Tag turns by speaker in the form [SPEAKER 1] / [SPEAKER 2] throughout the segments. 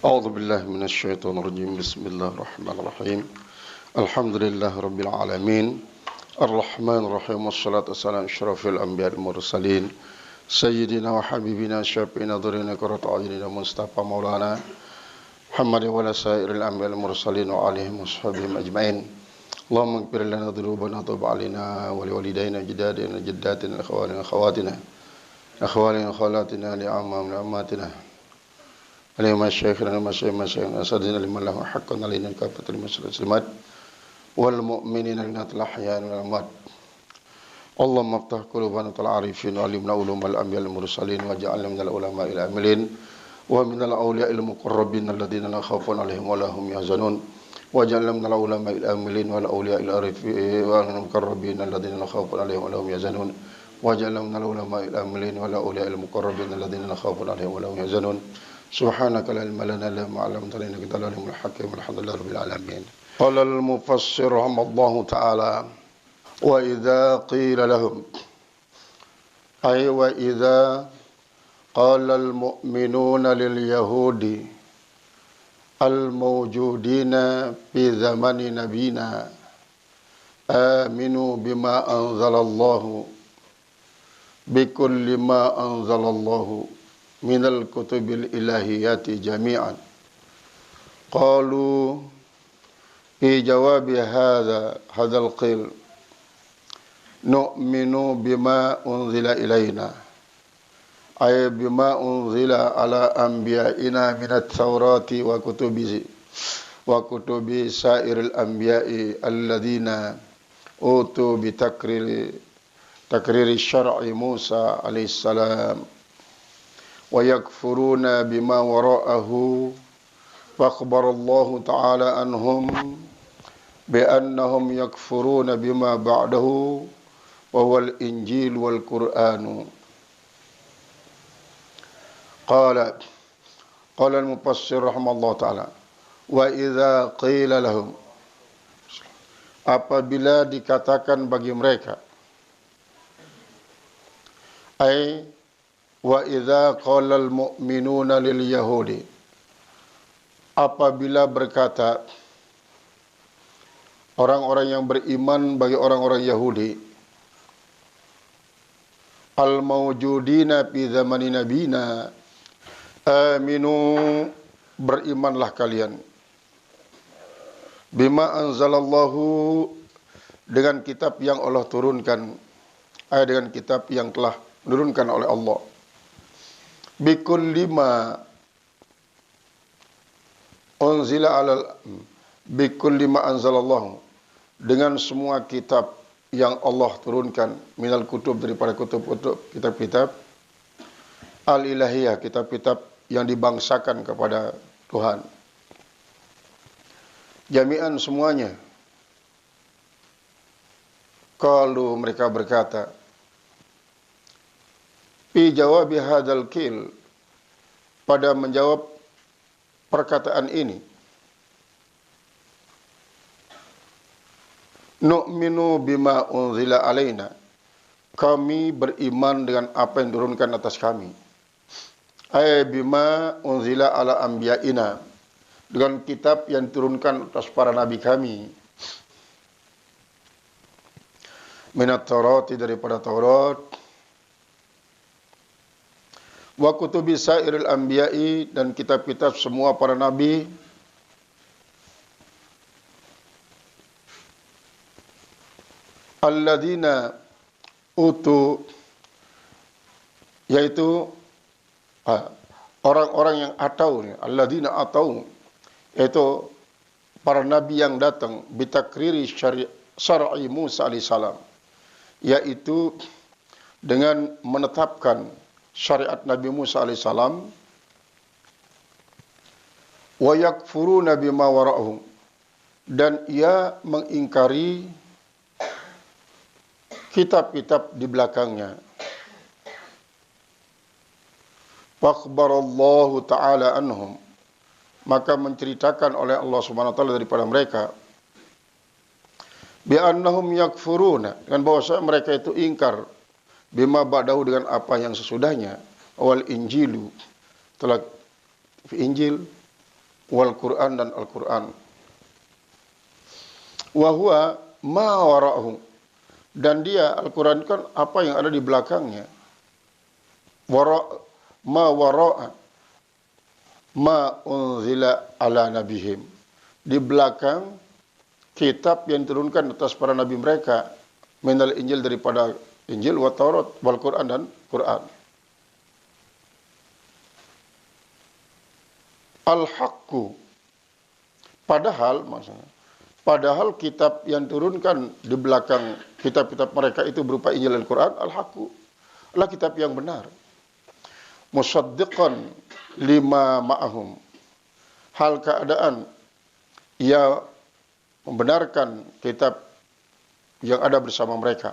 [SPEAKER 1] أعوذ بالله من الشيطان الرجيم بسم الله الرحمن الرحيم الحمد لله رب العالمين الرحمن الرحيم والصلاة والسلام على أشرف الأنبياء المرسلين سيدنا وحبيبنا شفيعنا ذرينا قرة أعيننا مصطفى مولانا محمد وعلى سائر الأنبياء المرسلين وآلهم وصحبهم أجمعين اللهم اغفر لنا ذنوبنا وتب علينا ولوالدينا جدادنا جداتنا إخواننا أخواتنا أخواننا خالاتنا لأعمامنا أماتنا عليهم الشيخنا المشايخنا أساتذتنا لمن له حق علينا كافة المسلمات والمؤمنين لنا الأحياء والأموات اللهم افتح قلوبنا العارفين وعلمنا علوم الأنبياء المرسلين واجعلنا من العلماء العاملين ومن الأولياء المقربين الذين لا خوف عليهم ولا هم يحزنون واجعلنا من العلماء العاملين والأولياء العارفين والمقربين الذين لا خوف عليهم ولا هم يحزنون واجعلنا من العلماء العاملين والأولياء المقربين الذين لا خوف عليهم ولا هم يحزنون سبحانك لا علم لنا إلا ما علمتنا إنك أنت العليم الحكيم الحمد لله رب العالمين. قال المفسر رحمه الله تعالى وإذا قيل لهم أي وإذا قال المؤمنون لليهود الموجودين في زمن نبينا آمنوا بما أنزل الله بكل ما أنزل الله من الكتب الإلهيات جميعا قالوا في جواب هذا القيل نؤمن بما أنزل إلينا أي بما أنزل على أنبيائنا من التوراة وكتب سائر الأنبياء الذين أوتوا بتكرير الشرع موسى عليه السلام ويكفرون بما وراءه فأخبر الله تعالى عنهم بأنهم يكفرون بما بعده وهو الإنجيل والقرآن. قال المفسر رحمه الله تعالى وإذا قيل لهم apabila dikatakan bagi mereka ay wa idza qala al-mu'minuna lil yahudi apabila berkata orang-orang yang beriman bagi orang-orang Yahudi al-mawjudina fi zamani nabina aminu berimanlah kalian bima anzalallahu dengan kitab yang Allah turunkan dengan kitab yang telah menurunkan oleh Allah bikulli ma anzalallahu dengan semua kitab yang Allah turunkan minal kutub daripada kitab-kitab al-ilahiyah kitab-kitab yang dibangsakan kepada Tuhan jami'an semuanya. Kalau mereka berkata fi jawabi hadzal qil pada menjawab perkataan ini nu'minu bima unzila alaina kami beriman dengan apa yang diturunkan atas kami ay bima unzila ala anbiya'ina dengan kitab yang diturunkan atas para nabi kami minat Taurat daripada Taurat wa kutubi sairil anbiya'i dan kitab-kitab semua para nabi alladzina utu yaitu orang-orang yang atau alladzina atau yaitu para nabi yang datang bitakriri syar'i Musa alaihissalam yaitu dengan menetapkan syariat Nabi Musa alaihissalam wa yakfuruna bima wara'ahum dan ia mengingkari kitab-kitab di belakangnya. Fakhbarallahu ta'ala anhum maka menceritakan oleh Allah Subhanahu wa taala daripada mereka bi annahum yakfuruna dengan bahwa mereka itu ingkar bima ba'dahu dengan apa yang sesudahnya awal injilu telah Injil wal Qur'an dan Al-Qur'an. Wa huwa ma wara'ahu, dan dia Al-Qur'an kan apa yang ada di belakangnya. Ma wara'a ma unzila ala nabihim, di belakang kitab yang diturunkan atas para nabi mereka, minal Injil, daripada Injil, wa Taurat, wal Qur'an dan Qur'an. Al-haqqu, padahal kitab yang turunkan di belakang kitab-kitab mereka itu berupa Injil dan Qur'an, al-haqqu adalah kitab yang benar. Musaddiqan lima ma'ahum, hal keadaan ia membenarkan kitab yang ada bersama mereka.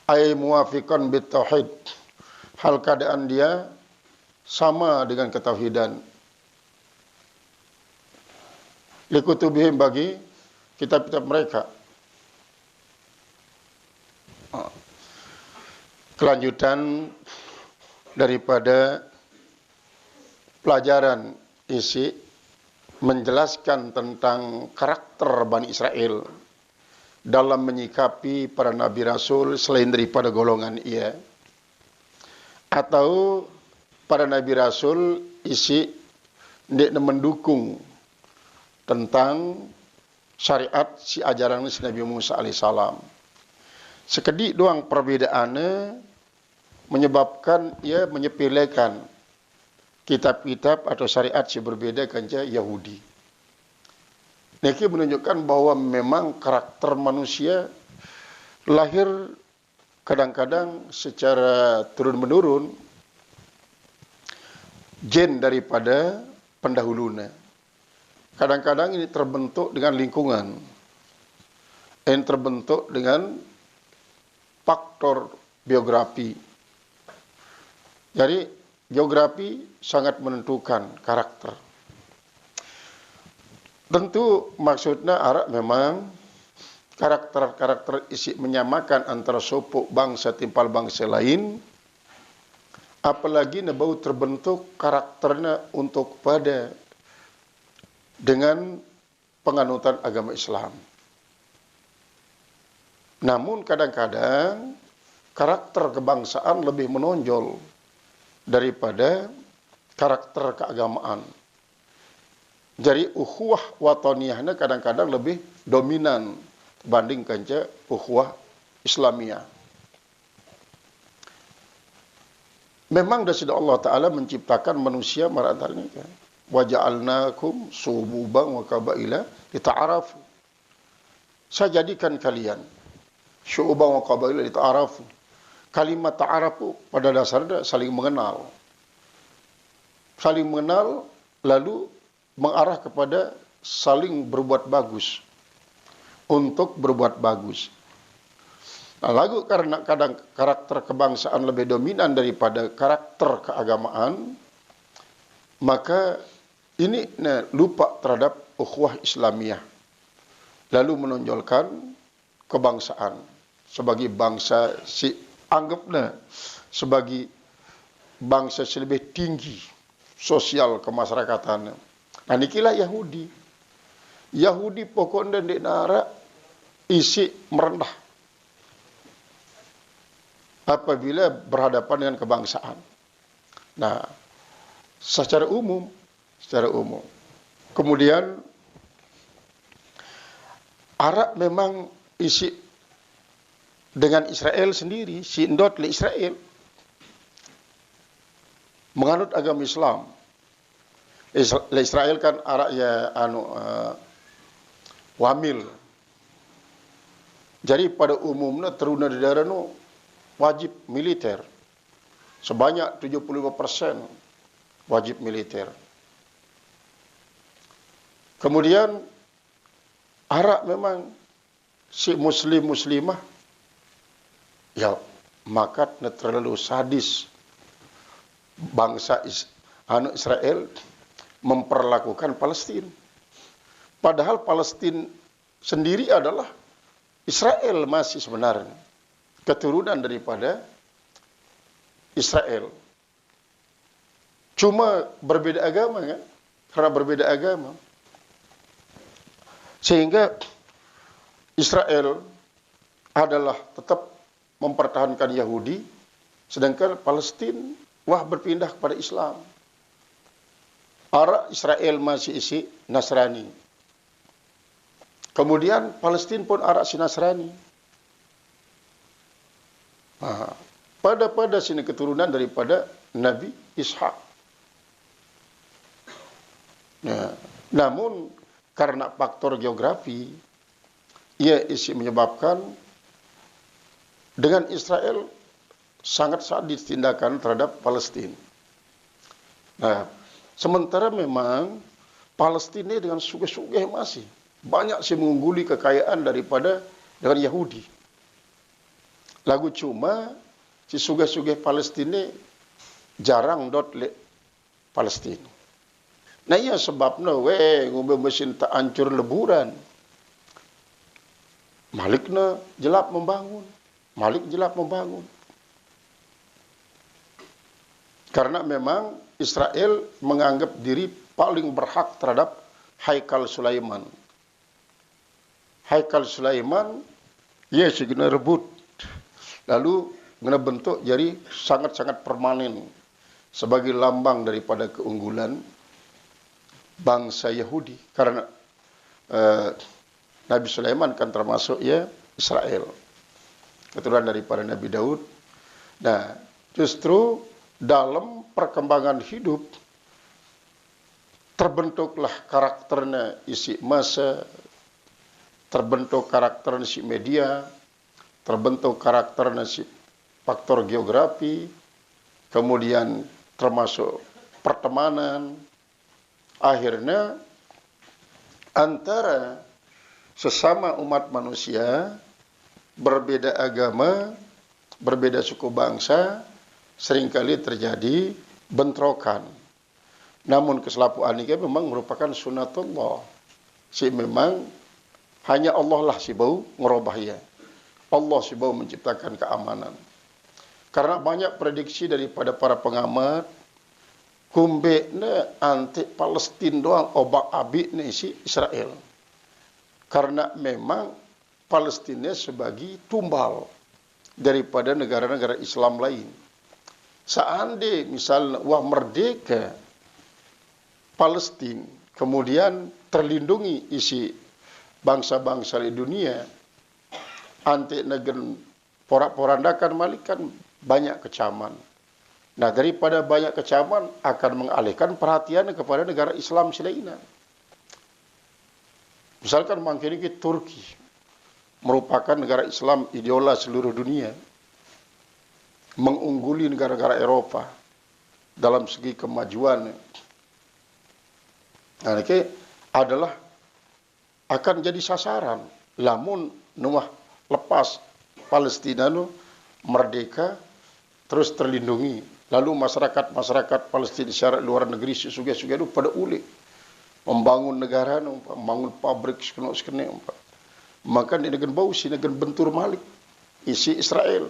[SPEAKER 1] Ay muwafiqan bit tauhid, hal keadaan dia sama dengan ketauhidan. Likutubihim, bagi kitab-kitab mereka. Kelanjutan daripada pelajaran isi menjelaskan tentang karakter Bani Israel dalam menyikapi para nabi rasul selain daripada golongan ia, atau para nabi rasul isi dia mendukung tentang syariat si ajaran si Nabi Musa alaihissalam. Sekedik doang perbedaannya menyebabkan ia menyepelekan kitab-kitab atau syariat si berbeda kanca Yahudi. Ini menunjukkan bahwa memang karakter manusia lahir kadang-kadang secara turun-menurun gen daripada pendahulunya. Kadang-kadang ini terbentuk dengan lingkungan, yang terbentuk dengan faktor biografi. Jadi geografi sangat menentukan karakter. Tentu maksudnya Arab memang karakter-karakter isi menyamakan antara suku bangsa timpal bangsa lain, apalagi nebau terbentuk karakternya untuk pada dengan penganutan agama Islam. Namun kadang-kadang karakter kebangsaan lebih menonjol daripada karakter keagamaan. Jadi ukhuwah wataniyahnya kadang-kadang lebih dominan bandingkan ukhuwah Islamiyah. Memang dari Allah Ta'ala menciptakan manusia marantarnya kan. Wa ja'alnakum sububan wa qabaila lita'arafu. Saya jadikan kalian syu'uban wa qabaila lita'arafu. Kalimat ta'arafu pada dasarnya saling mengenal. Saling mengenal lalu mengarah kepada saling berbuat bagus. Untuk berbuat bagus. Nah, lalu karena kadang karakter kebangsaan lebih dominan daripada karakter keagamaan, maka ini lupa terhadap ukhuwah Islamiyah. Lalu menonjolkan kebangsaan sebagai bangsa anggapnya sebagai bangsa lebih tinggi sosial kemasyarakatan. Nah, inilah Yahudi. Yahudi pokoknya di nara isi merendah apabila berhadapan dengan kebangsaan. Nah, secara umum. Kemudian Arab memang isi dengan Israel sendiri, si Indot le Israel menganut agama Islam. Israel kan Arab ya wamil. Jadi pada umumnya teruna di daerah nu wajib militer. Sebanyak 75% wajib militer. Kemudian Arab memang si muslimah ya maka terlalu sadis bangsa Israel memperlakukan Palestina. Padahal Palestina sendiri adalah Israel masih sebenarnya keturunan daripada Israel. Cuma berbeda agama kan? Karena berbeda agama. Sehingga Israel adalah tetap mempertahankan Yahudi, sedangkan Palestina berpindah kepada Islam. Israel masih isi Nasrani. Kemudian Palestina pun si Nasrani. Pada sini keturunan daripada Nabi Ishak. Namun karena faktor geografi, ia menyebabkan dengan Israel sangat sadis tindakan terhadap Palestina. Sementara memang Palestina dengan sugih-sugih masih banyak mengungguli kekayaan daripada dengan Yahudi. Lagu cuma si sugih-sugih Palestina jarang le Palestina. Nah iya sebabnya ngombe mesin tak hancur leburan. Malikna jelap membangun. Karena memang Israel menganggap diri paling berhak terhadap Haikal Sulaiman. Haikal Sulaiman, segera rebut. Lalu kena bentuk jadi sangat-sangat permanen sebagai lambang daripada keunggulan bangsa Yahudi. Karena Nabi Sulaiman kan termasuk Israel, keturunan daripada Nabi Daud. Nah, justru dalam perkembangan hidup terbentuklah karakternya isi masa, terbentuk karakternya isi media, terbentuk karakternya isi faktor geografi, kemudian termasuk pertemanan. Akhirnya antara sesama umat manusia, berbeda agama, berbeda suku bangsa, seringkali terjadi bentrokan. Namun keselapuan ini memang merupakan sunatullah. Memang hanya Allah lah bau ngerubahnya. Allah bau menciptakan keamanan. Karena banyak prediksi daripada para pengamat, kumbeknya anti Palestina doang obak abik si Israel. Karena memang Palestina sebagai tumbal daripada negara-negara Islam lain. Seandainya misalnya merdeka Palestina, kemudian terlindungi isi bangsa-bangsa di dunia, anti negara porak-porandakan malikan banyak kecaman. Nah, daripada banyak kecaman akan mengalihkan perhatian kepada negara Islam selainnya. Misalkan mungkin Turki merupakan negara Islam idola seluruh dunia, mengungguli negara-negara Eropa dalam segi kemajuan. Nah, ini adalah akan jadi sasaran. Lamun nuah lepas Palestina merdeka terus terlindungi, lalu masyarakat Palestina secara luar negeri suga-suga itu pada ulik membangun negara, membangun pabrik sekene, maka di negara bau si negara bentur malik isi Israel.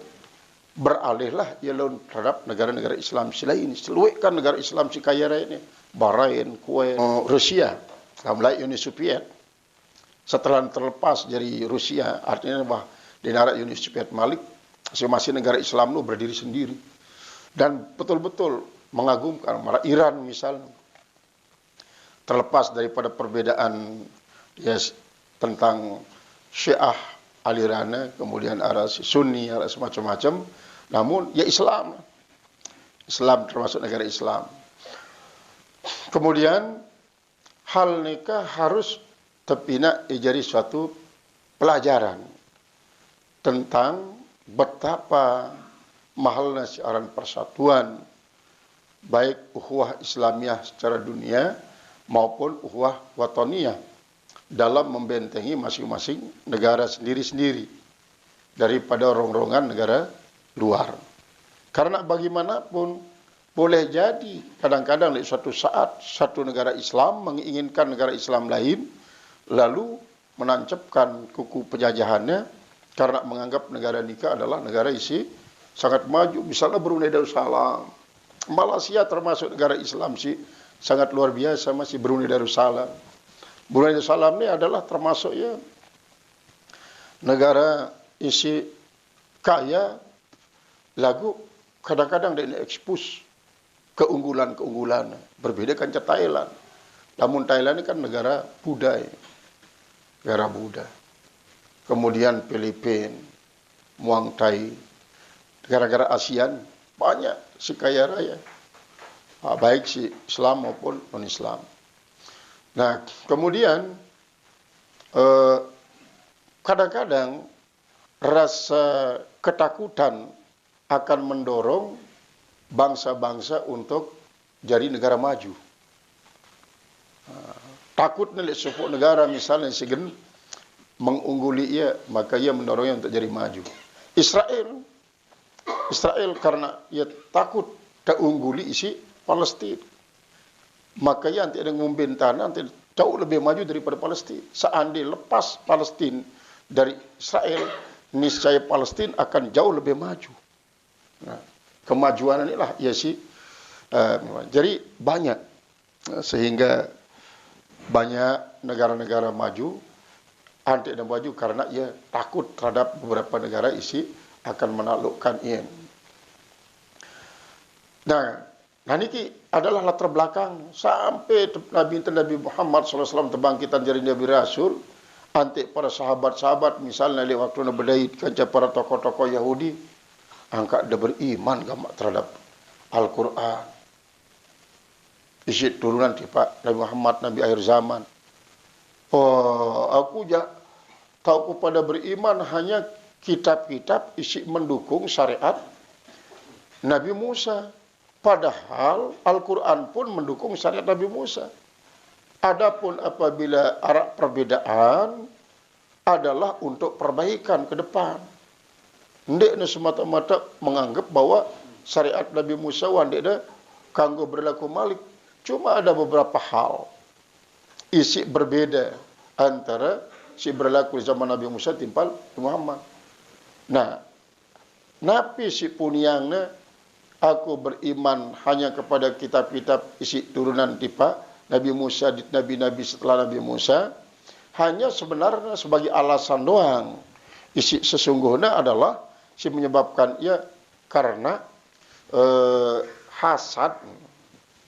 [SPEAKER 1] Beralihlah ia lawan terhadap negara-negara Islam selain. Seluruhkan negara Islam si kaya raya ini, Bahrain, Kuwait, Rusia, mulai Uni Soviet. Setelah terlepas dari Rusia, artinya di negara Uni Soviet malik, masing-masing negara Islam itu berdiri sendiri dan betul-betul mengagumkan. Malah Iran misalnya, terlepas daripada perbedaan tentang Syiah alirannya, kemudian arah Sunni, arah semacam-macam. Namun Islam termasuk negara Islam. Kemudian hal nikah harus terpina jadi suatu pelajaran tentang betapa mahalnya siaran persatuan, baik ukhuwah Islamiyah secara dunia maupun ukhuwah watoniyah dalam membentengi masing-masing negara sendiri-sendiri daripada rongrongan negara luar. Karena bagaimanapun boleh jadi kadang-kadang di suatu saat satu negara Islam menginginkan negara Islam lain lalu menancapkan kuku penjajahannya karena menganggap negara nikah adalah negara isi sangat maju. Misalnya Brunei Darussalam Malaysia termasuk negara Islam sih sangat luar biasa, masih Brunei Darussalam. Brunei Darussalam ini adalah termasuk ya negara isi kaya lagu, kadang-kadang dia ekspos keunggulan-keunggulan. Berbeda kan Thailand. Namun Thailand ini kan negara Buddha, negara Buddha. Kemudian Filipina, Muang Thai, negara-negara ASEAN banyak si kaya raya, baik si Islam maupun non-Islam. Nah, kemudian kadang-kadang rasa ketakutan akan mendorong bangsa-bangsa untuk jadi negara maju. Takut nih sebuah negara misalnya segen mengungguli ia, maka ia mendorongnya untuk jadi maju. Israel karena ia takut terungguli isi Palestina, maka ia nanti ada ngumbin tanah nanti jauh lebih maju daripada Palestina. Seandainya lepas Palestina dari Israel, niscaya Palestina akan jauh lebih maju. Nah, kemajuan inilah ya sih. Jadi banyak, sehingga banyak negara-negara maju anti dan maju karena ia takut terhadap beberapa negara isi akan menaklukkan ia. Nah, ini adalah latar belakang sampai Nabi Muhammad SAW terbangkitan jadi Nabi Rasul. Anti para sahabat-sahabat misalnya di waktu Nabi kanca para tokoh-tokoh Yahudi angka dia beriman gamak terhadap Al-Quran. Isi turunan Pak Nabi Muhammad, Nabi akhir zaman. Oh, aku tahu pada beriman hanya kitab-kitab isi mendukung syariat Nabi Musa. Padahal Al-Quran pun mendukung syariat Nabi Musa. Adapun apabila arah perbedaan adalah untuk perbaikan ke depan. Ndeknya semata-mata menganggap bahwa syariat Nabi Musa wandeknya kanggo berlaku malik. Cuma ada beberapa hal isi berbeda antara si berlaku zaman Nabi Musa timpal Muhammad. Nah, napi si puniangnya aku beriman hanya kepada kitab-kitab isi turunan tipa Nabi Musa, nabi-nabi setelah Nabi Musa, hanya sebenarnya sebagai alasan doang. Isi sesungguhnya adalah si menyebabkan ia karena hasad,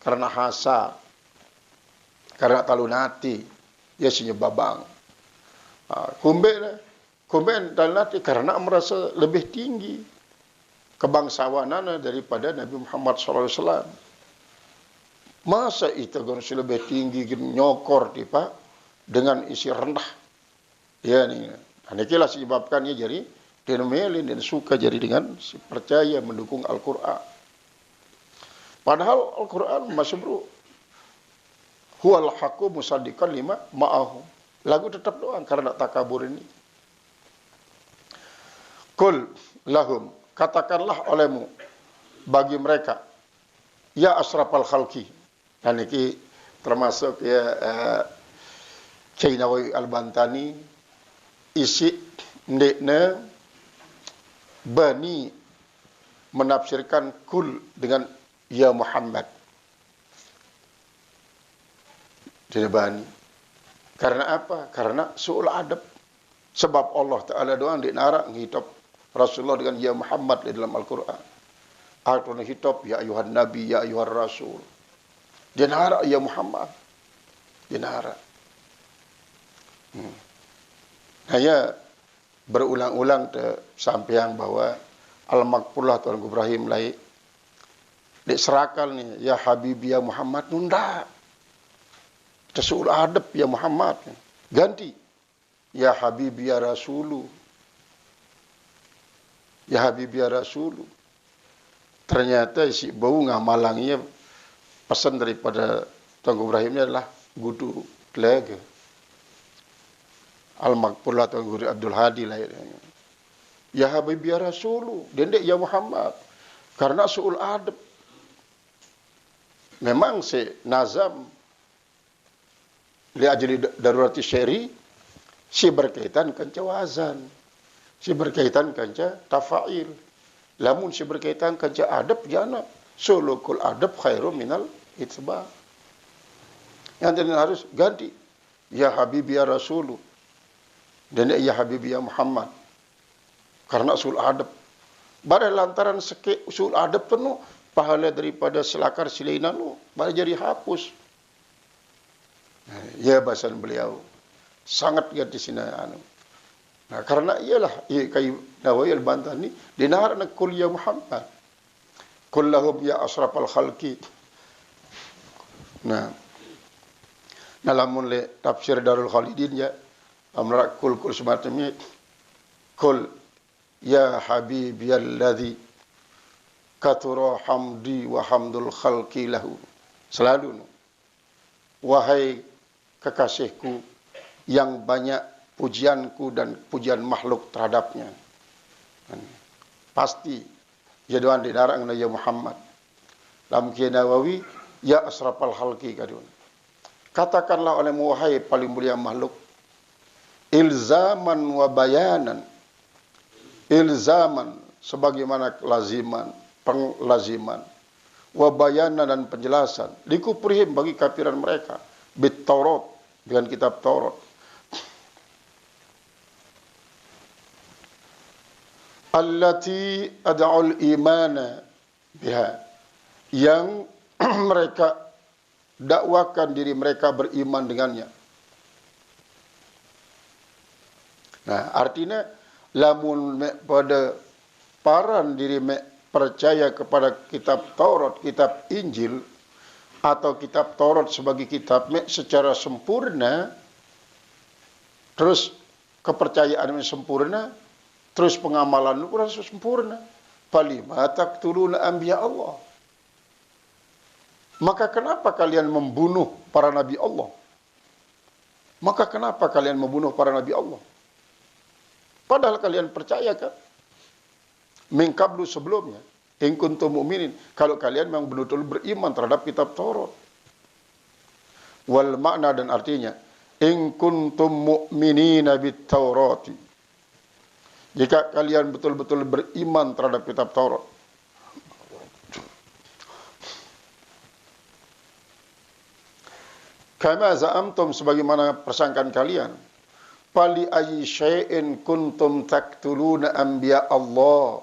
[SPEAKER 1] karena hasad, karena talunati, ya si nyebabang. Kumbe talunati karena merasa lebih tinggi kebangsawanan daripada Nabi Muhammad SAW. Masa itu harus lebih tinggi nyokor tipa dengan isi rendah. Ya nih, inilah sebabkannya jadi denomelin dan suka jadi dengan si percaya mendukung Al-Quran. Padahal Al-Quran masih bro, huwal haqqu musaddiqan lima ma'ahu. Lagu tetap doang karena takabur ini. Qul lahum, katakanlah olehmu bagi mereka, ya asrafal khalqi. Dan ini termasuk ya Kiai Nawawi Al-Bantani isi ndekne bani menafsirkan kul dengan ya Muhammad. Jadi bani. Karena apa? Karena su'ul adab. Sebab Allah Ta'ala doang di nara ngitop Rasulullah dengan ya Muhammad di dalam Al-Quran. Al-Quran hitop ya ayuhan nabi, ya ayuhan rasul. Dia nara ya Muhammad. Dia nara. Hanya berulang-ulang sampaian bahwa Al-Makpullah Tuan Ibrahim lain diserakal nih ya Habibi ya Muhammad nunda. Tersul adab ya Muhammad. Ganti ya Habibi ya Rasulu. Ya Habibi ya Rasulu. Ternyata si bau ngamalangnya pesan daripada Tuan Ibrahimnya adalah gudu lega. Al-Makpullah Tuan Guru Abdul Hadi lahirnya. Ya Habibi ya Rasulu. Dendek ya Muhammad. Karena su'ul adab. Memang si nazam li ajli darurati syari si berkaitan kanca wazan, si berkaitan kanca tafail. Lamun si berkaitan kanca adab jana sulukul adab khairum minal itba. Yang jadi harus ganti. Ya Habibi ya Rasulu. Dan ya Habibi ya Muhammad. Karena usul adab. Pada lantaran usul adab penuh. Pahala daripada selakar silainan lu. Pada jadi hapus. Ya bahasan beliau. Sangat ganti sini. Nah, karena ialah. Kayak Nawawi al-Bantani. Dinahar na kul ya Muhammad. Kullahum ya asrafal khalqi. Nah. Nalamun le tafsir Darul Khalidin ya. Amra kul semacamnya. Kul. Ya Habibi alladhi kathura hamdi wa hamdul khalqi lahu. Selalu. Wahai kekasihku yang banyak pujianku dan pujian makhluk terhadapnya. Pasti jaduan didarang na ya Muhammad. Dalam Kiai Nawawi ya asrafal khalqi kadun. Katakanlah oleh wahai paling mulia makhluk ilzaman wa bayanan. Ilzaman sebagaimana laziman, penglaziman, wabayana dan penjelasan, likuprihim bagi kafiran mereka, bit Taurat dengan kitab Taurat. Allati ad'ul imana biha, yang mereka dakwakan diri mereka beriman dengannya. Nah, artinya lamun pada paran diri percaya kepada kitab Taurat, kitab Injil atau kitab Taurat sebagai kitab secara sempurna, terus kepercayaan sempurna, terus pengamalan pun sempurna. Falima taqtuluna anbiya Allah. Maka kenapa kalian membunuh para nabi Allah? Maka kenapa kalian membunuh para nabi Allah? Padahal kalian percaya kan? Min qablu sebelumnya. In kuntum mu'minin. Kalau kalian memang betul-betul beriman terhadap kitab Taurat. Wal makna dan artinya. In kuntum mu'minina bit Taurati. Jika kalian betul-betul beriman terhadap kitab Taurat. Kama za'amtum sebagaimana persangkaan kalian. Fali ayyi syai'in kuntum taqtuluna anbiya Allah.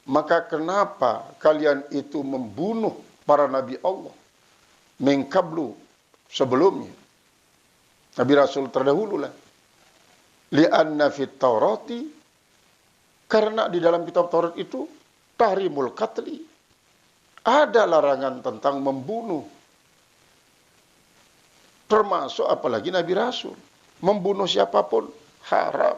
[SPEAKER 1] Maka kenapa kalian itu membunuh para nabi Allah? Min qablu sebelumnya. Nabi Rasul terdahulu lah. Li'anna fit Taurati, karena di dalam kitab Taurat itu tahrimul qatli. Ada larangan tentang membunuh. Termasuk apalagi Nabi Rasul. Membunuh siapapun haram.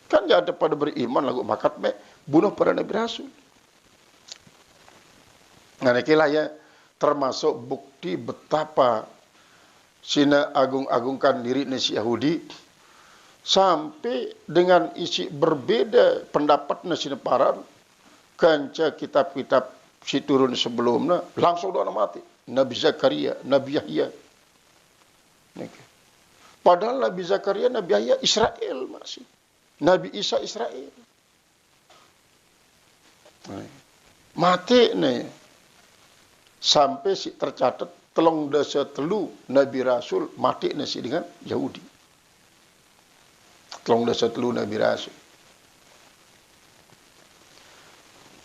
[SPEAKER 1] Kan ya ada pada beriman lagu makat bunuh para Nabi Rasul. Nah, inilah ya termasuk bukti betapa sina agung-agungkan diri nasi Yahudi sampai dengan isi berbeda pendapat nasi paran kanca kitab-kitab si turun sebelumnya langsung doa mati. Nabi Zakaria, Nabi Yahya. Padahal Nabi Zakaria, Nabi Yahya Israel masih. Nabi Isa Israel. Mati nih. Sampai si tercatat telung dasa telu Nabi Rasul mati nasi dengan Yahudi. Telung dasa telu Nabi Rasul.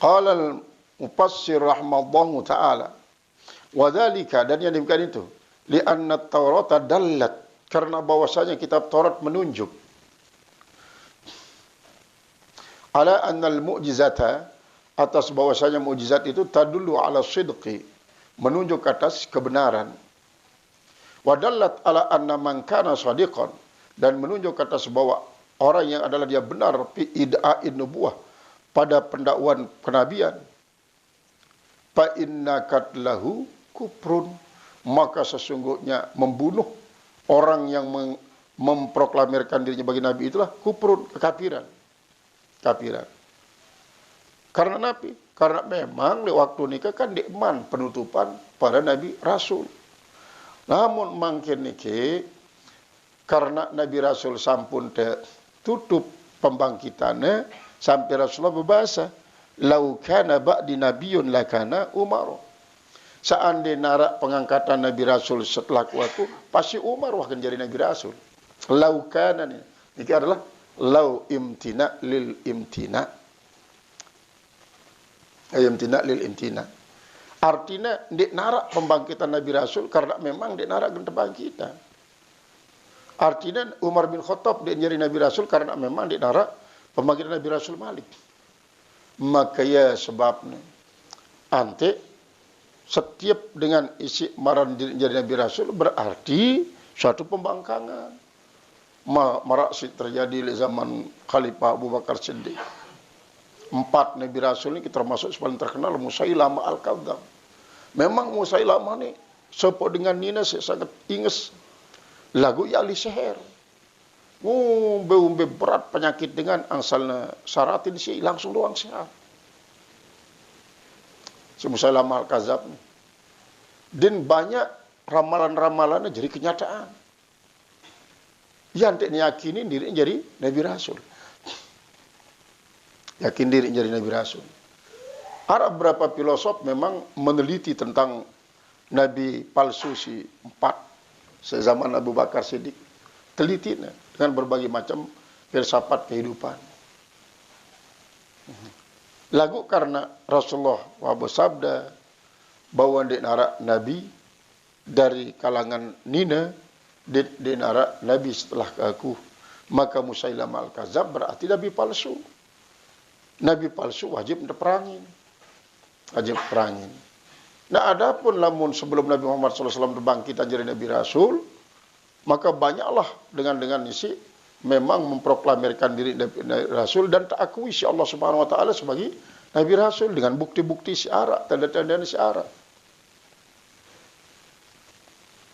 [SPEAKER 1] Qala al-mufassir rahmallahu ta'ala. Wadhalika, dan yang demikian itu. Li'anna at-Taurata dallat. Karena bahwasanya kitab Taurat menunjuk ala annal mu'jizata, atas bahwasanya mukjizat itu tadullu ala sidqi, menunjuk atas kebenaran. Wa dallat ala anna man kana shadiqan, dan menunjuk atas bahwa orang yang adalah dia benar fi ida'in nubuwah, pada pendakwaan kenabian. Fa inna katlahu kufrun, maka sesungguhnya membunuh orang yang memproklamirkan dirinya bagi Nabi itulah kufrun, kekafiran. Kafiran. Karena Nabi, karena memang di waktu nikah kan diiman penutupan pada Nabi Rasul. Namun mungkin niki karena Nabi Rasul sampun tutup pembangkitannya sampai Rasulullah berbahasa lau kana ba'di nabiyyun lakana Umar. Seandainya narak pengangkatan Nabi Rasul setelah aku, pasti Umar akan jadi Nabi Rasul. Lau kana ni. Ini adalah lau imtina lil imtina. Imtina lil imtina. Artinya dek narak pembangkitan Nabi Rasul karena memang dek narak pembangkitan. Artinya Umar bin Khattab dek jadi Nabi Rasul karena memang dek narak pembangkitan Nabi Rasul Malik. Maka ya sebabnya ante setiap dengan isi maran jadi Nabi Rasul berarti suatu pembangkangan. Marak terjadi di zaman Khalifah Abu Bakar Siddiq. 4 Nabi Rasul ini termasuk paling terkenal Musailamah Al-Kadzdzab. Memang Musailamah ni sepo dengan Nina saya sangat ingat lagu ya Ali Seher. Umbe berat penyakit dengan angsalna saratin si langsung doang sehat. Si Musailamah Al-Kadzdzab ni. Dan banyak ramalan-ramalannya jadi kenyataan. Yang tidak yakini diri jadi Nabi Rasul. Yakin diri jadi Nabi Rasul. Ada beberapa filosof memang meneliti tentang Nabi palsu si 4 sezaman Abu Bakar Siddiq. Teliti dengan berbagai macam filsafat kehidupan. Lagu karena Rasulullah bersabda bahwa di narak Nabi dari kalangan Nina di narak Nabi setelah aku, maka Musailamah Al-Kadzdzab berarti Nabi palsu. Nabi palsu wajib diperangin. Wajib perangin. Nah, adapun lamun sebelum Nabi Muhammad SAW berbangkit jadi Nabi Rasul, maka banyaklah dengan isi memang memproklamirkan diri Nabi Rasul dan tak akui si Allah Subhanahu Wa Taala sebagai Nabi Rasul dengan bukti-bukti syarat, tanda-tanda syarat.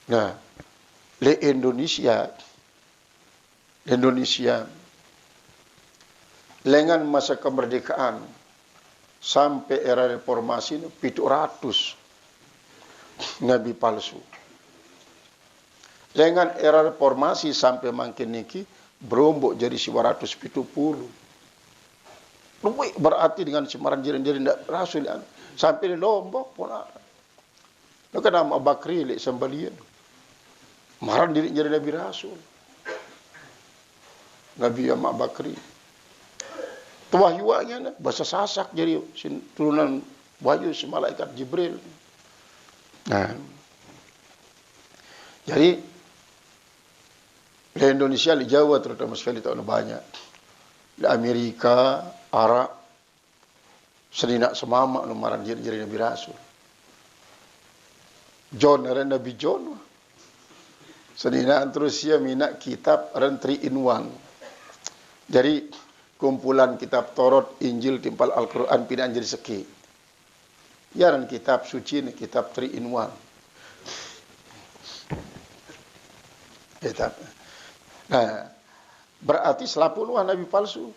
[SPEAKER 1] Nah, di Indonesia dengan masa kemerdekaan sampai era reformasi 700 Nabi palsu. Dengan era reformasi sampai makin niki berombok jadi 170. Lebih berarti dengan semaran jiran-jiran Rasul sampai di Lombok pun ada. Lo kan nama Bakri lek sembalian. Maran diri jadi Nabi Rasul. Nabi Ahmad Bakri. Wahyuannya bahasa Sasak jadi turunan wahyu si malaikat Jibril. Nah, jadi di Indonesia, di Jawa terutama sekali tahun banyak. Di Amerika, Arab, seninak semama numaran jadi Nabi Rasul. John, ada Nabi John. Seninak terus dia minat kitab aren 3 in 1. Jadi kumpulan kitab Taurat, Injil, timpal Al-Quran pindah jadi seki. Ya dan kitab suci ni kitab 3 in 1. Kitab. Nah, berarti selapuluhan Nabi palsu.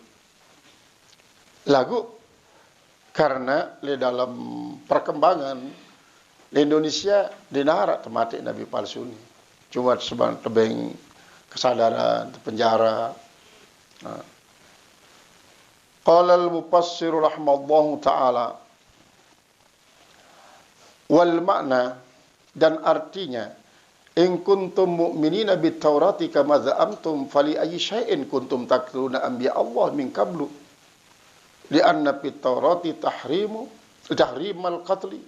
[SPEAKER 1] Lagu karena di dalam perkembangan di Indonesia dinarak tematik Nabi palsu ni. Cuma sebab tebing kesadaran, penjara. Qala al-mufassir rahimahullahu ta'ala wal makna dan artinya in kuntum mu'minina bit taurati kama za'amtum fali ayyi syai'in kuntum takluna anbiya Allah min qablu li'anna fit taurati tahrimal qatli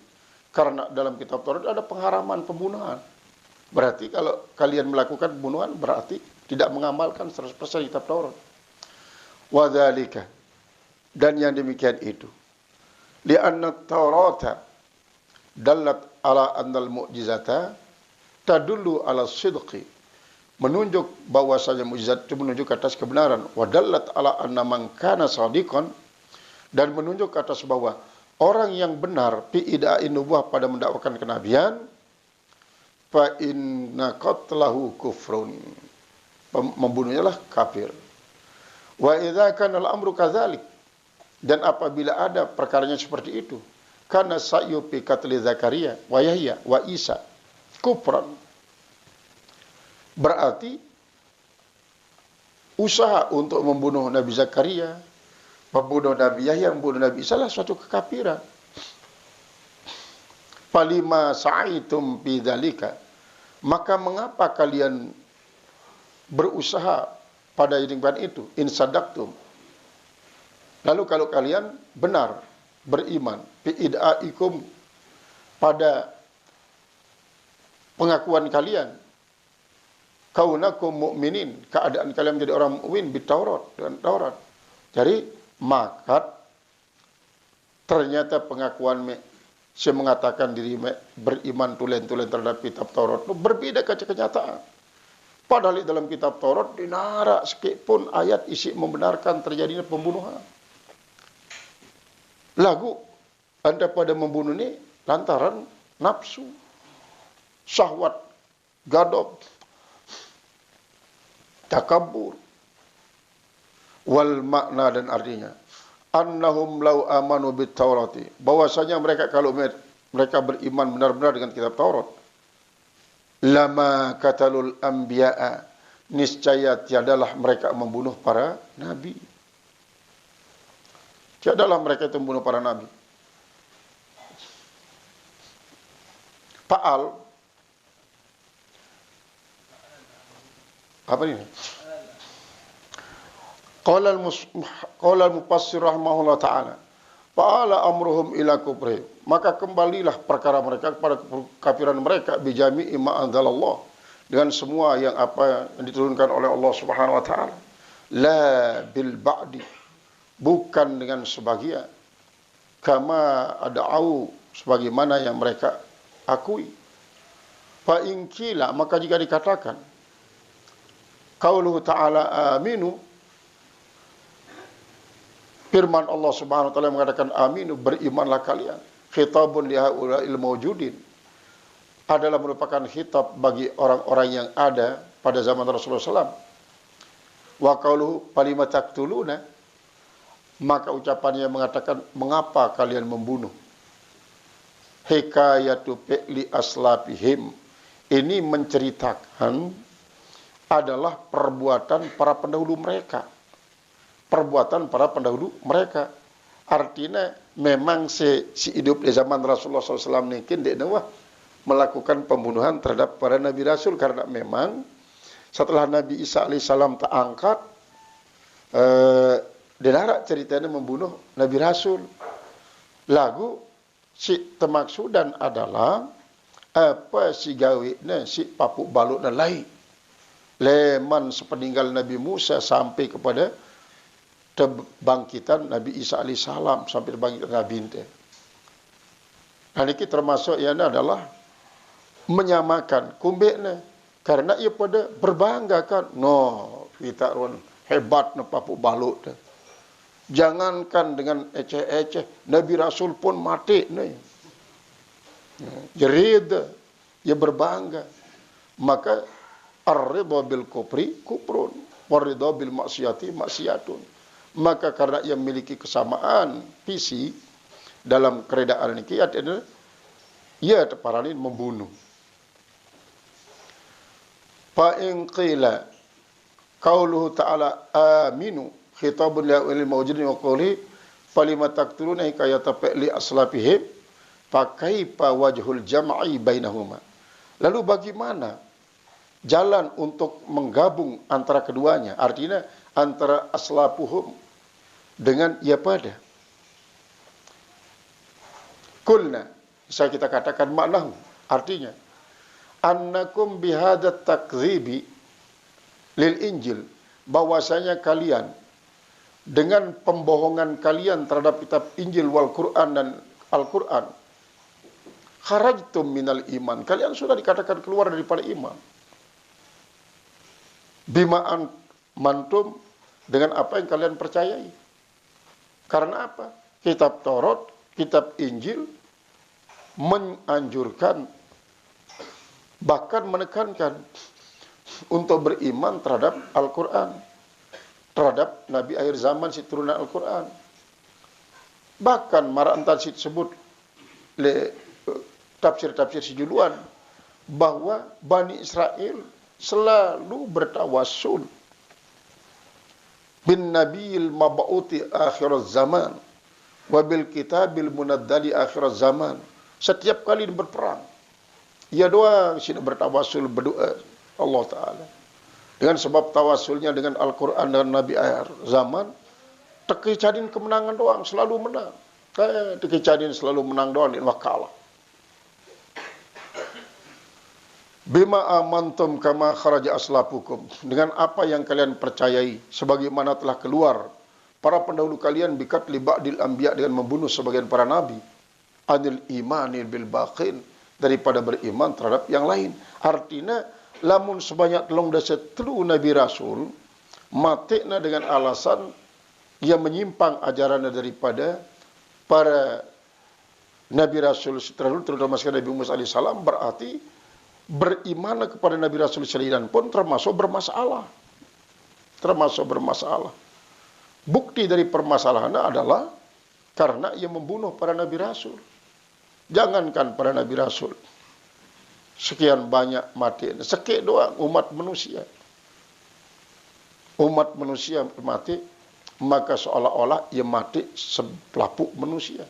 [SPEAKER 1] karena dalam kitab Taurat ada pengharaman pembunuhan. Berarti kalau kalian melakukan pembunuhan berarti tidak mengamalkan 100% kitab Taurat. Wa dzalika dan yang demikian itu li'anna Taurata dallat ala annal mu'jizata tadullu ala sidqi menunjuk bahwasanya mukjizat itu menunjuk atas kebenaran wa dallat ala anna man kana shadiqan dan menunjuk atas bahwa orang yang benar fi ida'in nubuwah pada mendakwakan kenabian fa inna qatlahu kufrun membunuhnya lah kafir wa idza kana al-amru kadzalik dan apabila ada perkaranya seperti itu kana sa'yu fi qatli Zakaria wa Yahya wa Isa kufran berarti usaha untuk membunuh Nabi Zakaria membunuh Nabi Yahya, membunuh Nabi Isa adalah suatu kekafiran. Falima sa'aitum bidzalika, maka mengapa kalian berusaha pada ibadah itu? In sadaqtum, lalu kalau kalian benar beriman, fi idaikum, pada pengakuan kalian, kaunakum mu'minin, keadaan kalian menjadi orang mukmin, bitaurat, dengan Taurat. Jadi maka ternyata pengakuan saya mengatakan diri beriman tulen-tulen terhadap kitab Taurat itu berbeda dengan kenyataan. Padahal dalam kitab Taurat dinara sekipun ayat isi membenarkan terjadinya pembunuhan. Lagu Anda pada membunuh ini lantaran nafsu, syahwat, gadab, takabur. Wal makna, dan artinya annahum law amanu bit taurati, bahwasanya mereka kalau mereka beriman benar-benar dengan kitab Taurat, lama katalul anbiya'a, niscaya tiadalah mereka membunuh para nabi. Tiadalah mereka itu membunuh para nabi. Fa'al, apa ini? Qala al-mufassir rahimahullah ta'ala, fa'ala amruhum ila kufri, maka kembalilah perkara mereka kepada kekafiran mereka, bijami'i ma anzalallah, dengan semua yang apa yang diturunkan oleh Allah Subhanahu wa taala, la bil ba'di, bukan dengan sebagian, kama ada'u, sebagaimana yang mereka akui. Fa in qila, maka jika dikatakan, qauluhu ta'ala aminu, firman Allah Subhanahu wa taala mengatakan aminu, berimanlah kalian, khitabun li haula'il mawjudin, adalah merupakan khitab bagi orang-orang yang ada pada zaman Rasulullah SAW. Wa qauluhu falima taqtuluna, maka ucapannya mengatakan mengapa kalian membunuh. Hikayatu fi'li aslafihim, ini menceritakan adalah perbuatan para pendahulu mereka. Perbuatan para pendahulu mereka. Artinya memang si hidup di zaman Rasulullah SAW mungkin dia melakukan pembunuhan terhadap para Nabi Rasul, karena memang setelah Nabi Isa alaihissalam tak angkat, denara ceritanya membunuh Nabi Rasul. Lagu si temaksudan adalah apa si gawina si papuk balut dan lain leman sepeninggal Nabi Musa sampai kepada kebangkitan Nabi Isa alaihissalam, sampai kebangkitan Nabi Inti. Nah, ini termasuk yang adalah menyamakan kumbeknya, karena ia pada berbanggakan, no kita hebat na papuk balut. Jangankan dengan eceh-eceh, Nabi Rasul pun mati nih. Jerid, ia berbangga. Maka ar-ridha bil kufri kufrun, war-ridha bil maksiati maksiatun. Maka karena ia memiliki kesamaan visi dalam keredaan ini, artinya ia terparalin membunuh. Fa in qila qauluhu ta'ala aminu khitabun lil mawjudin wa qawli falima taqtuluna hikayata fi'li aslafihim fa kaifa wajhul jam'i bainahuma. Lalu bagaimana jalan untuk menggabung antara keduanya, artinya antara aslafuhum dengan ia pada. Kulna, bisa kita katakan maknahu, artinya annakum bihadat takzibi lil injil, bahwasanya kalian dengan pembohongan kalian terhadap kitab Injil wal Quran dan Al-Quran, kharajtum minal iman, kalian sudah dikatakan keluar daripada iman. Bima'an mantum, dengan apa yang kalian percayai. Karena apa? Kitab Taurat, kitab Injil menganjurkan, bahkan menekankan untuk beriman terhadap Al-Quran, terhadap Nabi akhir zaman si turunan Al-Quran. Bahkan marantan si sebut le tafsir-tafsir si juluan, bahwa Bani Israel selalu bertawassul bin nabiyil mab'uti akhir zaman wa bil kitabil munaddali akhir zaman. Setiap kali berperang, ia doang sini bertawasul berdoa Allah Ta'ala. Dengan sebab tawasulnya dengan Al-Quran dan Nabi akhir zaman, tekicadin kemenangan doang, selalu menang. Tekicadin selalu menang doang, dia kalah. Bima amantum kama kharaja aslafukum. Dengan apa yang kalian percayai, sebagaimana telah keluar para pendahulu kalian bikat liba'dil anbiya, dengan membunuh sebagian para nabi. Anil imanil bil baqin, daripada beriman terhadap yang lain. Artinya, lamun sebanyak telung dasa telu nabi rasul, matikna dengan alasan yang menyimpang ajarannya daripada para nabi rasul terdahulu, terutama sekali Nabi Musa AS, berarti beriman kepada nabi rasul sekalian pun termasuk bermasalah. Termasuk bermasalah. Bukti dari permasalahannya adalah karena ia membunuh para nabi rasul. Jangankan para nabi rasul, sekian banyak mati, sekek doang umat manusia. Umat manusia mati, maka seolah-olah ia mati selaput manusia.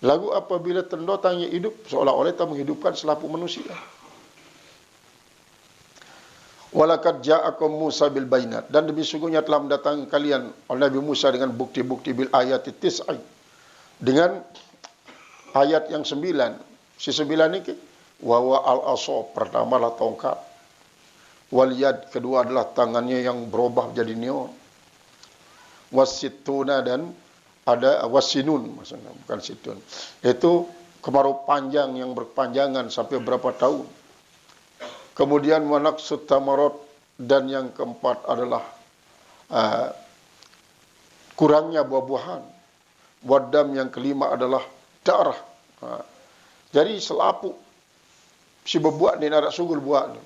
[SPEAKER 1] Lalu apabila tendotangnya hidup, seolah-olah kita menghidupkan selaput manusia. Walakad ja'akum Musa bil bainat, dan demi sungguhnya telah mendatangi kalian oleh Nabi Musa dengan bukti-bukti bil ayat tis'ai, dengan ayat yang 9. Si 9 ini wawa al-asa, pertama lah tongkat, wal yad, kedua adalah tangannya yang berubah menjadi neon, wasituna, dan ada wasinun, maksudnya bukan situn, itu kemarau panjang yang berpanjangan sampai berapa tahun. Kemudian wanaksut tamarot, dan yang keempat adalah kurangnya buah-buahan. Wadam, yang kelima adalah darah. Jadi selaput si bebuat ni narak sugul buat ni.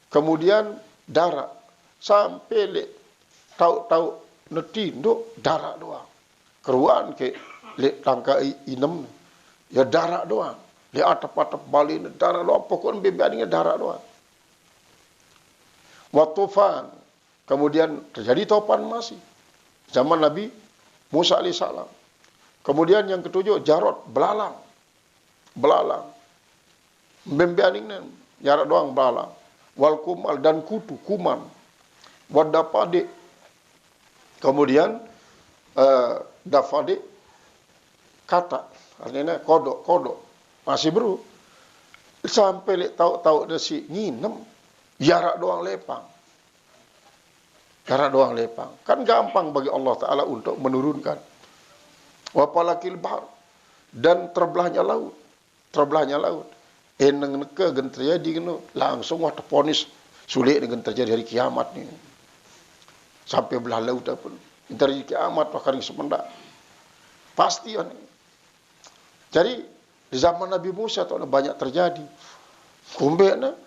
[SPEAKER 1] Kemudian darah sampai le tahu neti nduk darah doang. Keruan ke le tangka inem ya darah doang. Le atap-atap balik darah doang, pokoknya bebannya darah doang. Watufan, kemudian terjadi topan masih zaman Nabi Musa alaihissalam. Kemudian yang ketujuh jarot, belalang. Membianing jarak doang belalang. Wal kumal, dan kutu, kuman. Wadapade. Kemudian dafade, kata. Artinya kodok. Masih beru. Sampai lek tahu si nginem. Jarak doang lepang. Jarak doang lepang. Kan gampang bagi Allah Ta'ala untuk menurunkan. Wapalakil bahar, dan terbelahnya laut. Eneng neke gen terjadi geno, langsung wah terponis sulit dengan terjadi hari kiamat ni. Sampai belah laut pun terjadi kiamat pakar semendak. Pasti kan. Jadi di zaman Nabi Musa tu banyak terjadi. Kumbekna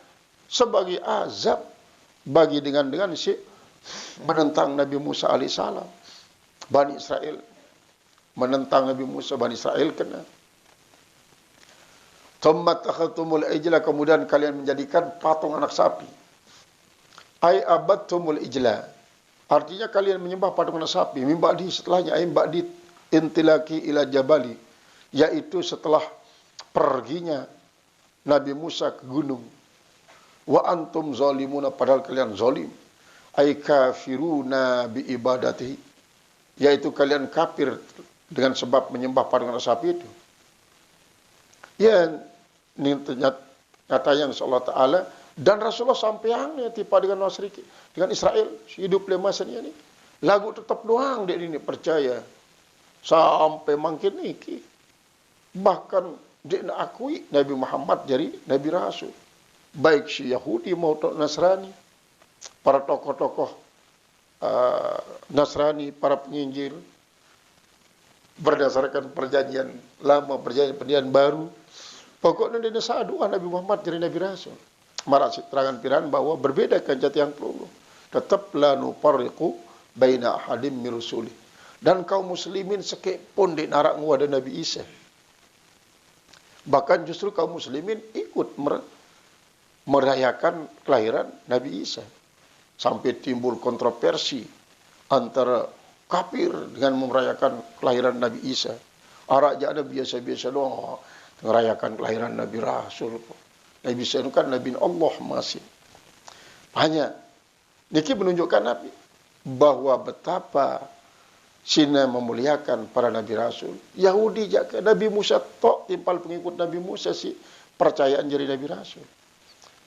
[SPEAKER 1] sebagai azab bagi dengan si menentang Nabi Musa alaihissalam. Bani Israel menentang Nabi Musa, Bani Israel kena. Thumma takhadtumul ijla, kemudian kalian menjadikan patung anak sapi. Ai abadtumul ijla, artinya kalian menyembah patung anak sapi. Mimba'di, setelahnya, ai ba'di intilaki ila jabali, yaitu setelah perginya Nabi Musa ke gunung. Wa antum zalimuna, padahal kalian zalim. Ai kafiruna bi ibadatihi, yaitu kalian kafir dengan sebab menyembah patung anak sapi itu. Ya, ini kata yang Allah Ta'ala, dan Rasulullah sampai hangnya tipa dengan Nasri, dengan Israel, hidup lemahnya ni. Lagu tetap doang dia ini percaya. Sampai makin niki. Bahkan dia nak akui Nabi Muhammad jadi Nabi Rasul. Baik si Yahudi maupun Nasrani. Para tokoh-tokoh Nasrani, para penyinjil. Berdasarkan perjanjian lama, perjanjian baru. Pokoknya dia sadua Nabi Muhammad jadi Nabi Rasul. Marak terangan piran bahwa berbeda kan jati yang peluluh. Tetap la nufarriqu baina ahadim min rusuli. Dan kaum muslimin sekek pun di narak ada Nabi Isa. Bahkan justru kaum muslimin ikut merayakan kelahiran Nabi Isa. Sampai timbul kontroversi antara kafir dengan merayakan kelahiran Nabi Isa. Arak je ada biasa-biasa doang merayakan kelahiran Nabi Rasul. Nabi Isa itu kan Nabi Allah masih. Hanya niki menunjukkan Nabi bahwa betapa Sina memuliakan para Nabi Rasul. Yahudi jaga Nabi Musa tok timpal pengikut Nabi Musa si percayaan jadi Nabi Rasul.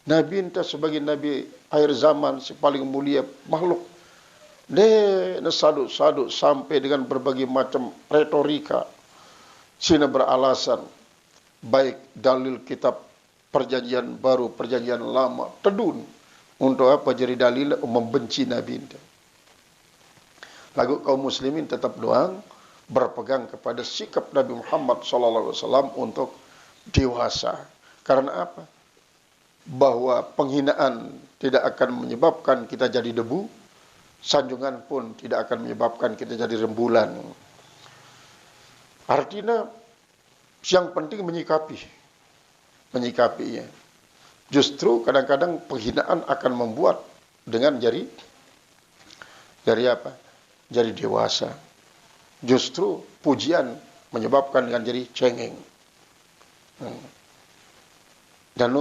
[SPEAKER 1] Nabi entah sebagai Nabi akhir zaman si paling mulia makhluk. Saduk-saduk sampai dengan berbagai macam retorika. Sina beralasan baik dalil kitab perjanjian baru, perjanjian lama, tedun. Untuk apa jadi dalil membenci Nabi itu. Lagu kaum muslimin tetap doang berpegang kepada sikap Nabi Muhammad SAW untuk dewasa. Karena apa? Bahwa penghinaan tidak akan menyebabkan kita jadi debu, sanjungan pun tidak akan menyebabkan kita jadi rembulan. Artinya yang penting menyikapinya. Justru kadang-kadang penghinaan akan membuat dengan jadi apa? Jadi dewasa. Justru pujian menyebabkan dengan jadi cengeng. Dan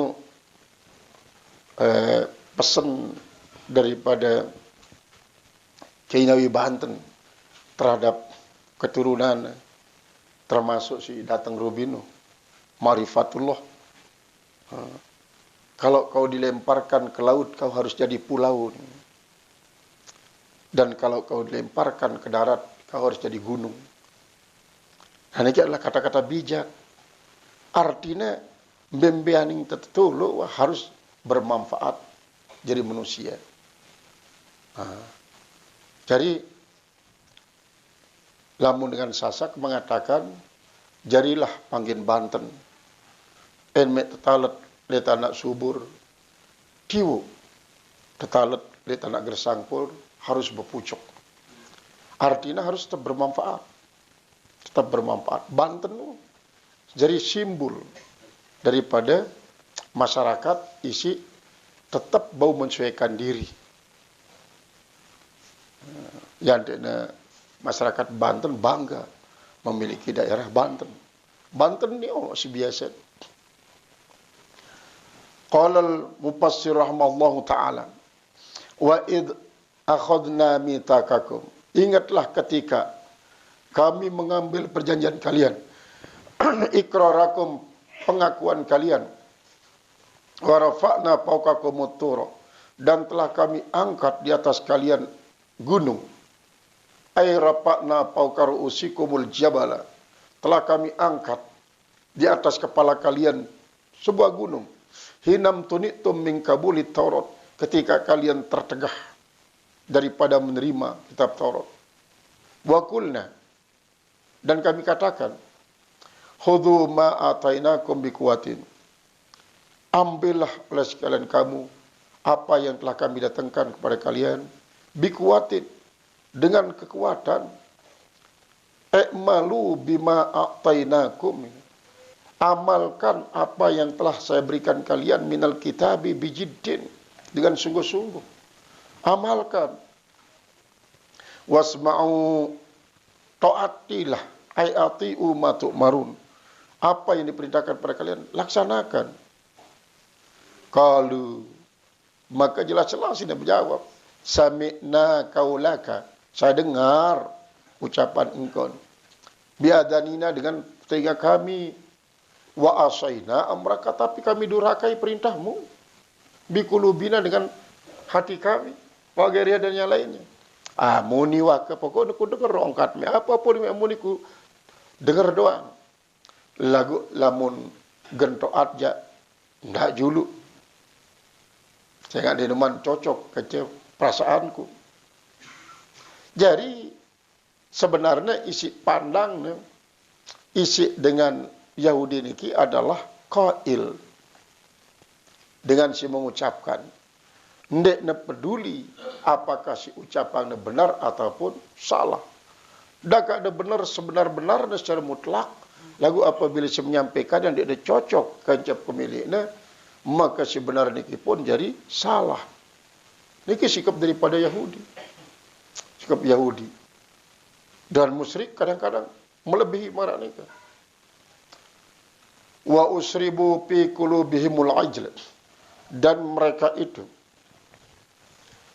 [SPEAKER 1] pesan daripada Kiai Banten terhadap keturunan termasuk si Datang Rubino Marifatullah. Kalau kau dilemparkan ke laut, kau harus jadi pulau. Dan kalau kau dilemparkan ke darat, kau harus jadi gunung. Nah, ini adalah kata-kata bijak. Artinya, membeaning tertutup harus bermanfaat jadi manusia. Jadi, lamun dengan Sasak mengatakan, jadilah panggil Banten. Enmet tetalet lihat anak subur. Tiwu tetalet lihat anak gersangpul harus berpucuk. Artinya harus tetap bermanfaat. Tetap bermanfaat. Banten jadi simbol daripada masyarakat isi tetap bau menyesuaikan diri. Yang masyarakat Banten bangga memiliki daerah Banten. Banten ni si biasa. Qala al-mufassir rahimahullahu ta'ala wa id akhadna mitsaqakum. Ingatlah ketika kami mengambil perjanjian kalian. Iqrarakum, pengakuan kalian. Wa rafa'na fawqakumut tur, dan telah kami angkat di atas kalian gunung. Ay rafa'na fawqa ru'usikumul jabala, telah kami angkat di atas kepala kalian sebuah gunung. Hinam tunitum min kabuli Taurat, ketika kalian tertegah daripada menerima kitab Taurat. Wa qulna, dan kami katakan, khudhu ma atainakum biquwatin, ambillah oleh sekalian kamu apa yang telah kami datangkan kepada kalian, biquwatin, dengan kekuatan. I'malu bima atainakum, amalkan apa yang telah saya berikan kalian minal kitabi bijiddin, dengan sungguh-sungguh. Amalkan. Wasma'u, taatilah, ayati'u ma tu'marun, apa yang diperintahkan pada kalian laksanakan. Qalu, maka jelas-jelas ini menjawab, sami'na kaulaka, saya dengar ucapan engkau, biadanina, dengan telinga kami, wa asaina amraka, tapi kami durakai perintahmu, bikulubina, dengan hati kami, wa ghairiha, dan yang lainnya. Muni waka, pokoknya ku dengar rongkat me, apapun me muni ku dengar doang. Lagu lamun gentoat ja ndak julu. Saya nggak deneman cocok ke perasaanku. Jadi sebenarnya isi pandang, isi dengan Yahudi niki adalah qail, dengan si mengucapkan. Ndek ne peduli apakah si ucapan benar ataupun salah. Dak ada benar sebenar-benarnya secara mutlak. Lagu apabila si menyampaikan yang dia cocok kancap pemiliknya, maka si benar niki pun jadi salah. Niki sikap daripada Yahudi. sikap Yahudi. Dan musyrik kadang-kadang melebihi mereka. Wa usribu fi qulubihimul ajl. Dan mereka itu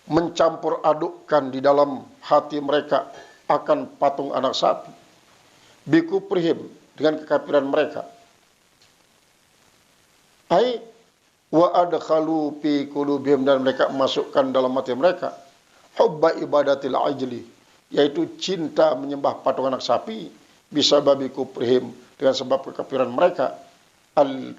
[SPEAKER 1] mencampur adukkan di dalam hati mereka akan patung anak sapi. Bikufrihim, dengan kekafiran mereka. Ai wa adkhalu fi qulubihim, dan mereka masukkan dalam hati mereka hubba ibadatil ajli, yaitu cinta menyembah patung anak sapi, bisa babi kufrihim, dengan sebab kekafiran mereka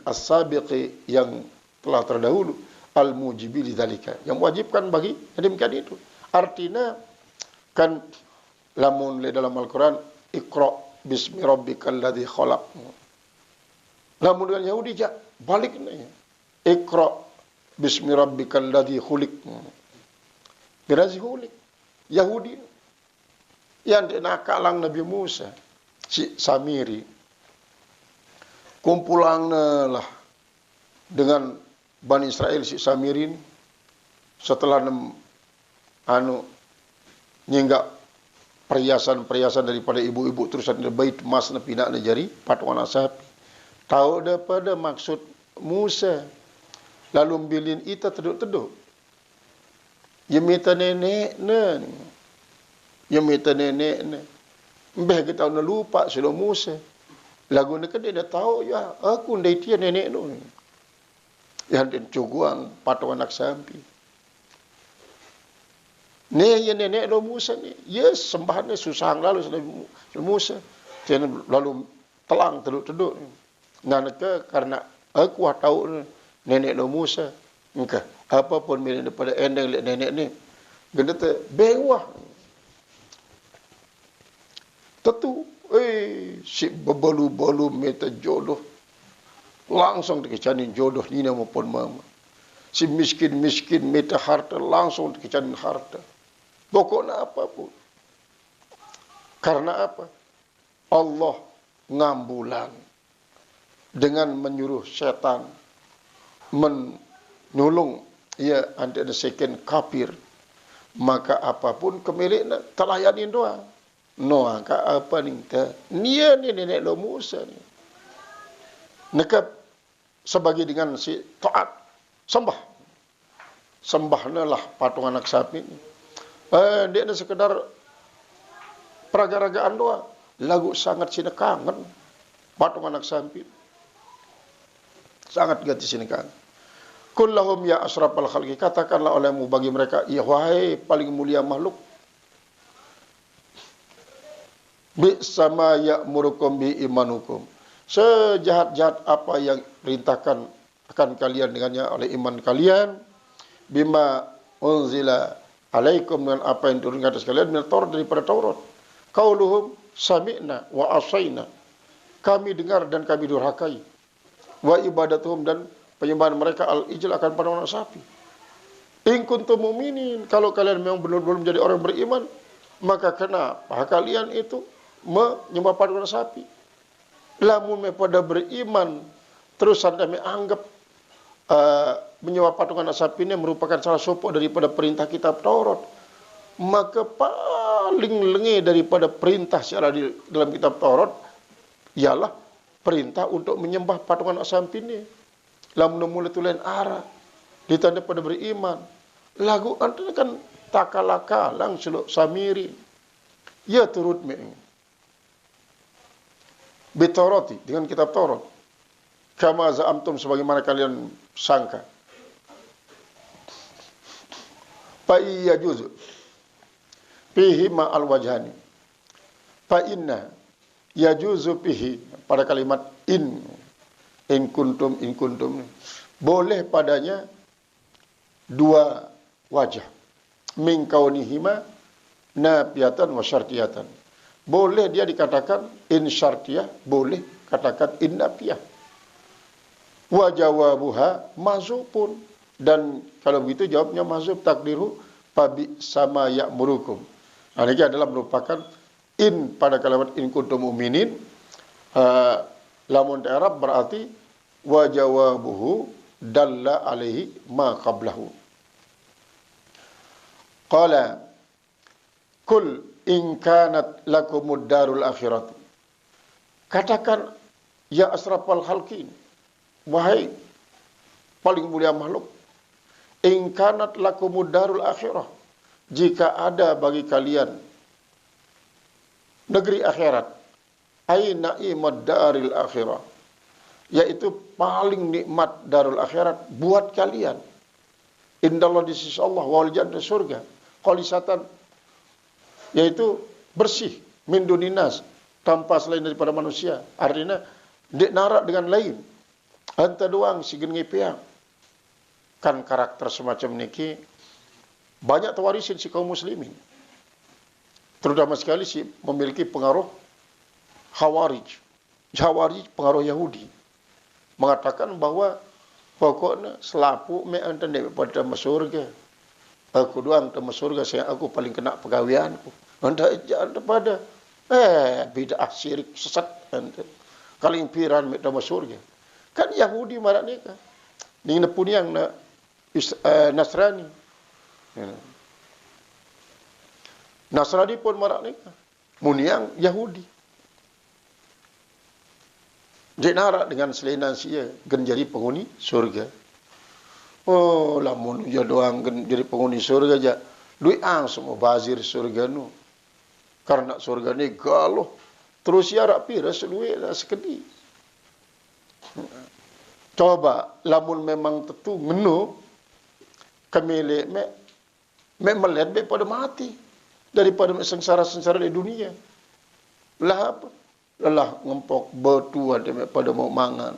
[SPEAKER 1] as-sabiqi, yang telah terdahulu, al-mujibi lidzalika, yang mewajibkan bagi demikian itu. Artinya kan lamun dalam Al-Qur'an iqra bismi rabbikal ladzi khalaq. Lamun dengan Yahudi ja balik nih. Iqra bismi rabbikal ladzi khuliq. Birazi khuliq. Yahudi yang dinakalang Nabi Musa si Samiri kumpulang lah dengan Bani Israel si Samirin setelah nyinggak perhiasan-perhiasan daripada ibu-ibu terusan bait emas na pina na jari patungan sapi. Tahu daripada maksud Musa lalu bilin ita teduk-teduk. Yemita nenek na. Yemita nenek na. Mbah kita na lupa sudah Musa. Lagu ni kan dia dah tahu ya aku ndai dia nenek nu. Yang den cuguang patungan anak sapi. Ni yang nenek lo Musa ni. Yes, sembahannya susah lalu sudah Musa. Dia lalu telang teduk-teduk. Nanti karena aku tahu nenek lo Musa. Engkau apapun bila daripada endang lihat nenek ni. Genda tu bewah. Tentu, si bebalu-balu minta jodoh. Langsung dikecanin jodoh ni maupun mama. Si miskin-miskin minta harta, langsung dikecanin harta. Pokoknya apapun. Karena apa? Allah ngambulan dengan menyuruh setan menolong ia antara second kafir, maka apapun kemiliknya telayanin doang. Noah ka apa ni ta? Nia ni nenek lo Musa ni. Nekap sebagai dengan si taat sembahnya lah patung anak sapi ni. Dia ni sekedar peraga-ragaan doang. Lagu sangat sini kangen patung anak sapi. Sangat gati sini kangen. Kullahum ya asrafal khalqi, katakanlah olehmu bagi mereka, ya wahai paling mulia makhluk. Bi sama ya'murukum bi imanukum. Sejahat-jahat apa yang perintahkan akan kalian dengannya oleh iman kalian, bima unzila alaikum, dengan apa yang turun ke atas kalian min Taurat, daripada Taurat. Qauluhum sami'na wa asaina, kami dengar dan kami durhakai. Wa ibadatuhum, dan penyembahan mereka al-ijl, akan patung anak sapi. In kuntum mu'minin, kalau kalian memang benar-benar menjadi orang beriman, maka kenapa kalian itu menyembah patung anak sapi? Lamun pada beriman terus anda menganggap menyembah patung anak sapi ini merupakan salah satu daripada perintah kitab Taurat, maka paling lengah daripada perintah secara di dalam kitab Taurat ialah perintah untuk menyembah patung anak sapi ini. Lamun mula tulen arah ditanda pada beriman, lagu antara kan takalaka lang suluk Samiri ya turut bitoroti, dengan kitab Taurat, kama za'amtum, sebagaimana kalian sangka. Fa iya juzu fihi ma al-wajhani. Fa inna yajuzu fihi, pada kalimat in kuntum boleh padanya dua wajah. Min kaunihima nafiyatan wa syartiyatan. Boleh dia dikatakan in syartiyah, boleh katakan in nafiyah. Wa jawabuha mazubun, dan kalau begitu jawabnya mazub takdiru fabi sama ya'murukum. Ini adalah merupakan in pada kalimat in kuntum mu'minin. Lamun Arab berarti wa jawabuhu dalla alaihi ma qablahu. Qala Kul in kanat lakumud darul akhirat. Katakan, ya asrafal khalqin, wahai paling mulia makhluk, in kanat lakumud darul akhirah, jika ada bagi kalian negeri akhirat, aina imad daril akhirah, yaitu paling nikmat darul akhirat buat kalian. Indallah di sisi Allah, wal jannah surga, khalisatan, yaitu bersih, min duninas, tanpa selain daripada manusia. Artinya dek narak dengan lain. Anta doang si gengi pihak. Kan karakter semacam niki banyak tewarisin si kaum muslimin. Terutama sekali si memiliki pengaruh Khawarij. Khawarij pengaruh Yahudi. Mengatakan bahwa pokoknya selapu me anta dek pada surga. Aku doang temu surga, saya aku paling kena pegawaianku. Anda pada bid'ah syirik sesat anda. Kaling piran me temu surga. Kan Yahudi marak nikah. Ning nepun yang Nasrani. Nasrani pun marak nikah. Muniang Yahudi. Dia narak dengan selainan sia gen jadi penghuni surga. Oh, lamun ya doang gen jadi penghuni surga aja. Duit semua bazir surga nu. Karena surga ni galuh. Terus ya rak pira seduit dah sekedi. Coba lamun memang tentu menu kemile me melihat pada mati daripada sengsara-sengsara di dunia. Lah apa? Lelah ngempok batu ada pada mau mangan.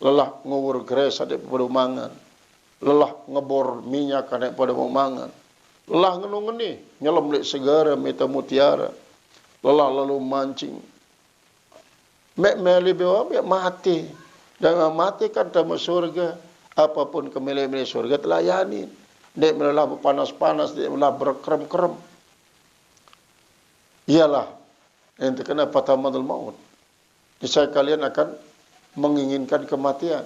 [SPEAKER 1] Lelah ngawur gres ada pada mangan. Lelah ngebor minyak ada pada mau mangan. Lelah ngenung ni nyelam lek segara meta mutiara. Lelah lalu mancing. Mek meli bewa mati. Dan mati kan tamu surga. Apapun kemele-mele surga telayani. Dek melelah panas-panas, dek melelah berkerem-kerem. Iyalah yang terkena fatamadul maut. Niscaya kalian akan menginginkan kematian.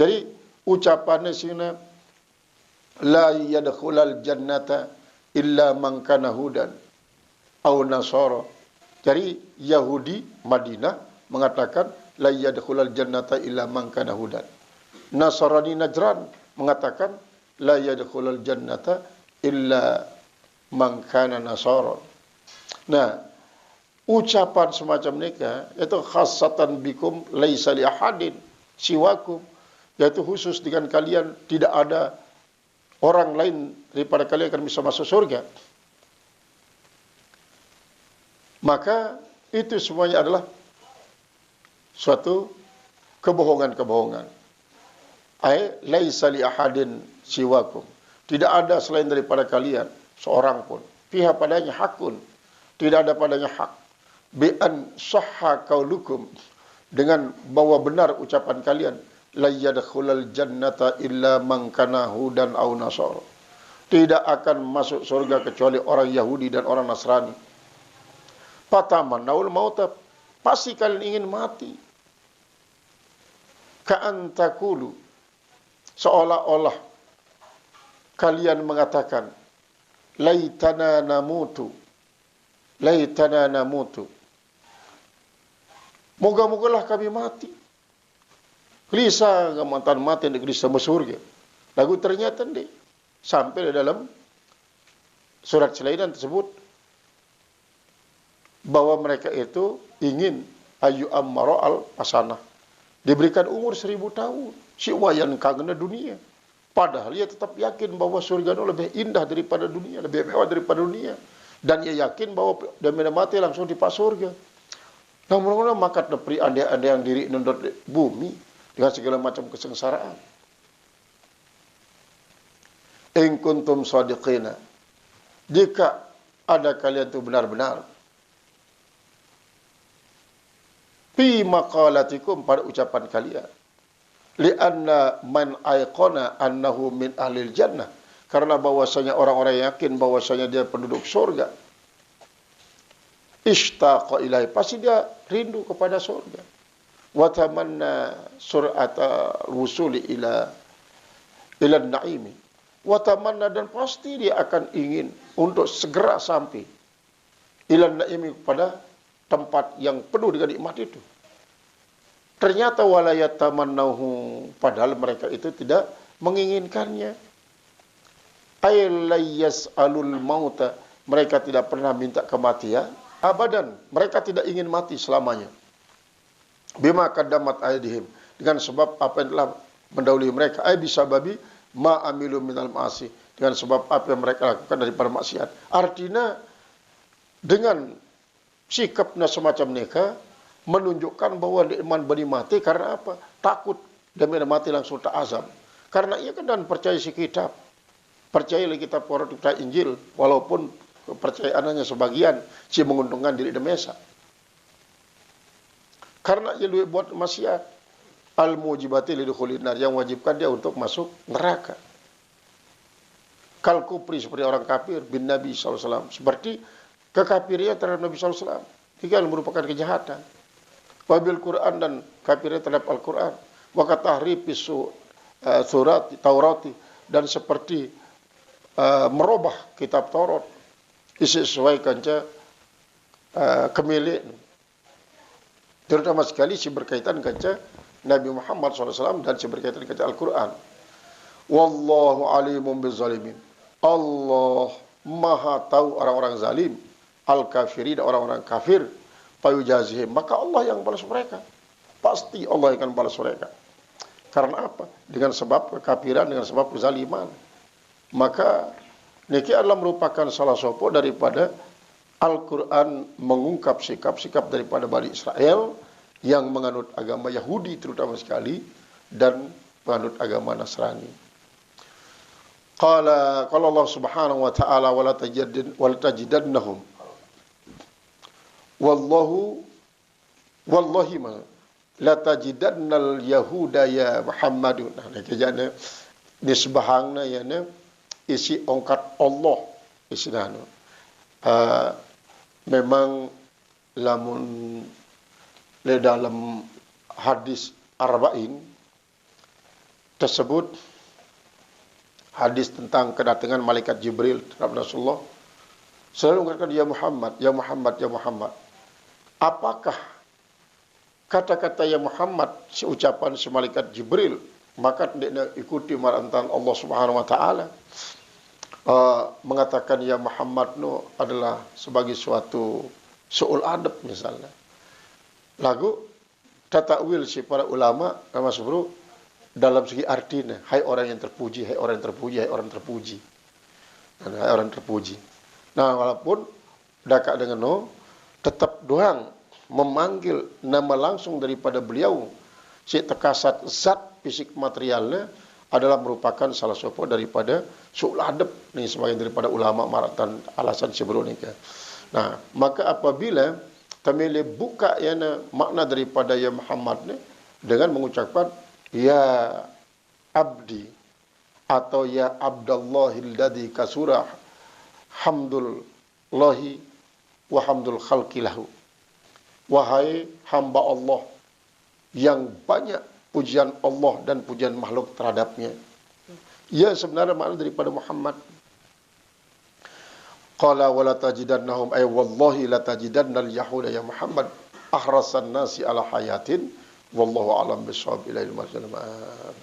[SPEAKER 1] Jadi ucapannya sini la yadkhulal jannata illa man kana hudan au nasara. Jadi Yahudi Madinah mengatakan la yadkhulal jannata illa man kana hudan. Nasrani Najran mengatakan la yadkhulal jannata illa man kana nasara. Nah, ucapan semacam nikah itu khassatan bikum laisa li ahadin siwakum, yaitu khusus dengan kalian, tidak ada orang lain daripada kalian akan bisa masuk surga. Maka itu semuanya adalah suatu kebohongan-kebohongan. Ai laisa li ahadin siwakum, tidak ada selain daripada kalian seorang pun, pihak padanya hakun, tidak ada padanya hak. Bi an sahha qaulukum, dengan bahwa benar ucapan kalian, la yadkhulal jannata illa man kana hudan aw nasara, tidak akan masuk surga kecuali orang Yahudi dan orang Nasrani. Fatamannaul mauta, pasti kalian ingin mati. Ka'an taqulu, seolah-olah kalian mengatakan laitana namutu, laitana namutu, moga-mogalah kami mati. Gelisah mantan mati di gelisah surga. Lagu ternyata ni sampai dalam surat selainan tersebut bahwa mereka itu ingin ayu ammaro al pasanah, diberikan umur 1000 tahun. Si wayan kangen dunia. Padahal ia tetap yakin bahwa surga itu lebih indah daripada dunia, lebih mewah daripada dunia. Dan ia yakin bahwa dia mati langsung di pas surga. Namun maka nepri anda yang diri nundut bumi dengan segala macam kesengsaraan. In kuntum shadiqina, jika ada kalian itu benar-benar fi maqalatikum, pada ucapan kalian, li'anna man aiqana annahu min ahlil jannah, karena bahwasanya orang-orang yakin bahwasanya dia penduduk surga, ishtaqa ilai, pasti dia rindu kepada surga, wa tamanna sur'ata wusuli ila naimi, wa tamanna, dan pasti dia akan ingin untuk segera sampai Ilan naimi, pada tempat yang penuh dengan nikmat itu. Ternyata walayatamannahu, padahal mereka itu tidak menginginkannya. Aylayas alul mauta, mereka tidak pernah minta kematian. Abadan, mereka tidak ingin mati selamanya. Bima qaddamat aydihim, dengan sebab apa yang telah mendahului mereka. Ay bisababi ma amilu minal ma'asi, dengan sebab apa yang mereka lakukan daripada maksiat. Artinya dengan sikapnya semacam mereka menunjukkan bahwa iman bani mati karena apa? Takut dan mati langsung tak azab. Karena ia kan dan percaya si kitab. Percaya kitab Taurat, kitab Injil, walaupun kepercayaannya sebagian si menguntungkan diri demesa. Karena ia buat maksiat, al-mujibati lidukhulin nar, yang wajibkan dia untuk masuk neraka. Kal kufri, seperti orang kafir bin Nabi SAW, seperti kekafirnya terhadap Nabi SAW, itu merupakan kejahatan. Wabil Quran, dan kafirnya terhadap Al-Quran. Wa katahrifis surat Taurati, dan seperti merubah kitab Taurat disesuaikan kemilik, terutama sekali si berkaitan dengan Nabi Muhammad SAW dan si berkaitan dengan Al-Quran. Wallahu alimun bizzalimin, Allah maha tahu orang-orang zalim, al-kafirin, orang-orang kafir, fayujazihim, maka Allah yang balas mereka. Pasti Allah akan balas mereka. Karena apa? Dengan sebab kekafiran, dengan sebab kezaliman. Maka niki adalah merupakan salah satu daripada Al-Quran mengungkap sikap-sikap daripada Bani Israel yang menganut agama Yahudi terutama sekali, dan menganut agama Nasrani. Qala Allah subhanahu wa ta'ala, wala tajidannahum, wallahi ma la tajidannal yahuda ya Muhammadun. Nah, kejana nisbahangna ya ne isi ongkat Allah isinano. Memang lamun le dalam hadis arba'in tersebut, hadis tentang kedatangan malaikat Jibril terhadap Rasulullah, selalu mengatakan ya Muhammad, ya Muhammad, ya Muhammad. Apakah kata-kata ya Muhammad, si ucapan si malaikat Jibril, maka tidak ikuti marantan Allah Subhanahu wa ta'ala, mengatakan ya Muhammad no adalah sebagai suatu su'ul adab misalnya. Lagu tatakwil si para ulama Mas Bro dalam segi artinya, hai orang yang terpuji, hai orang yang terpuji, hai orang terpuji. Hai orang terpuji. Nah, walaupun dakak dengan no tetap doang memanggil nama langsung daripada beliau, si tekasat zat fisik materialnya adalah merupakan salah satu daripada su'ul adab nih sebagian daripada ulama maratan alasan sebelum nikah. Nah, maka apabila kami buka ya makna daripada ya Muhammad nih dengan mengucapkan ya abdi atau ya abdallahil ladzi kasura hamdulillahi wa hamdul khalqilahu, wahai hamba Allah yang banyak pujian Allah dan pujian makhluk terhadapnya. Ya sebenarnya makna daripada Muhammad. Qala wala tajidannahum, ay wallahi la tajidannal yahuda ya Muhammad ahrasan nasi ala hayatin wallahu alam bisawab. Ila ilmu